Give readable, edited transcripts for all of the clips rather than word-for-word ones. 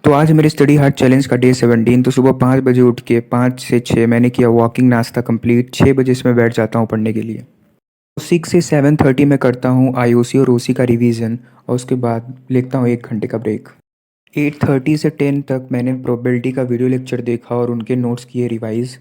तो आज मेरे स्टडी हार्ड चैलेंज का डे 17। तो सुबह 5 बजे उठ के 5 से 6 मैंने किया वॉकिंग, नाश्ता कंप्लीट। 6 बजे से मैं बैठ जाता हूँ पढ़ने के लिए। तो 6 से 7:30 में करता हूँ आईओसी और ओसी का रिवीजन, और उसके बाद लेता हूँ 1 घंटे का ब्रेक। 8:30 से 10 तक मैंने प्रोबेबिलिटी का वीडियो लेक्चर देखा और उनके नोट्स किए रिवाइज।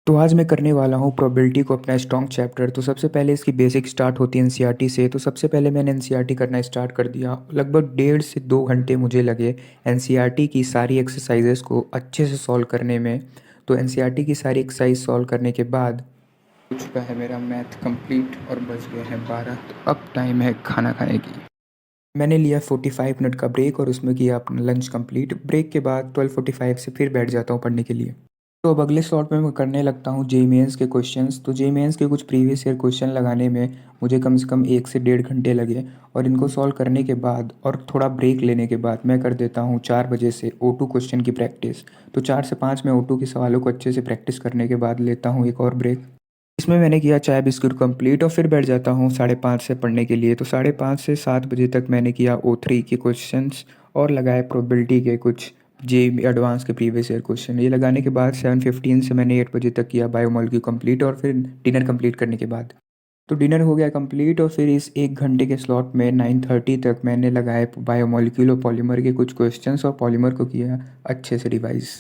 तो आज मैं करने वाला हूँ प्रोबेबिलिटी को अपना स्ट्रॉन्ग चैप्टर। तो सबसे पहले इसकी बेसिक स्टार्ट होती है एनसीईआरटी से। तो सबसे पहले मैंने एनसीईआरटी करना स्टार्ट कर दिया। लगभग 1.5 से 2 घंटे मुझे लगे एनसीईआरटी की सारी एक्सरसाइजेस को अच्छे से सॉल्व करने में। तो एनसीईआरटी की सारी एक्सरसाइज सॉल्व करने के बाद हो चुका है मेरा मैथ कंप्लीट और बज गए हैं 12। तो अब टाइम है खाना खाने की। मैंने लिया 45 मिनट का ब्रेक और उसमें किया अपना लंच कंप्लीट। ब्रेक के बाद 12:45 से फिर बैठ जाता हूँ पढ़ने के लिए। तो अब अगले स्लॉट में मैं करने लगता हूँ जेईई मेंस के क्वेश्चंस। तो जेईई मेंस के कुछ प्रीवियस ईयर क्वेश्चन लगाने में मुझे कम से कम 1 से 1.5 घंटे लगे। और इनको सॉल्व करने के बाद और थोड़ा ब्रेक लेने के बाद मैं कर देता हूँ 4 बजे से O2 क्वेश्चन की प्रैक्टिस। तो 4 से 5 में O2 के सवालों को अच्छे से प्रैक्टिस करने के बाद लेता हूँ एक और ब्रेक। इसमें मैंने किया चाय बिस्कुट कंप्लीट और फिर बैठ जाता हूँ 5:30 से पढ़ने के लिए। तो 5:30 से 7 बजे तक मैंने किया O3 के क्वेश्चंस और लगाए प्रोबेबिलिटी के कुछ जेईई एडवांस के प्रीवियस ईयर क्वेश्चन। ये लगाने के बाद 7:15 से मैंने 8 बजे तक किया बायोमॉलिक्यूल कंप्लीट और फिर डिनर कंप्लीट करने के बाद तो डिनर हो गया कंप्लीट। और फिर इस 1 घंटे के स्लॉट में 9:30 तक मैंने लगाए बायोमॉलिक्यूल और पॉलीमर के कुछ क्वेश्चंस और पॉलीमर को किया अच्छे से रिवाइज।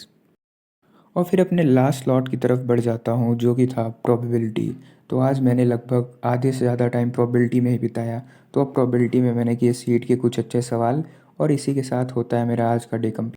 और फिर अपने लास्ट स्लॉट की तरफ बढ़ जाता हूँ जो कि था प्रोबेबिलिटी। तो आज मैंने लगभग आधे से ज़्यादा टाइम प्रोबेबिलिटी में ही बिताया। तो अब प्रोबेबिलिटी में मैंने किए सीट के कुछ अच्छे सवाल और इसी के साथ होता है मेरा आज का डे कंप्लीट।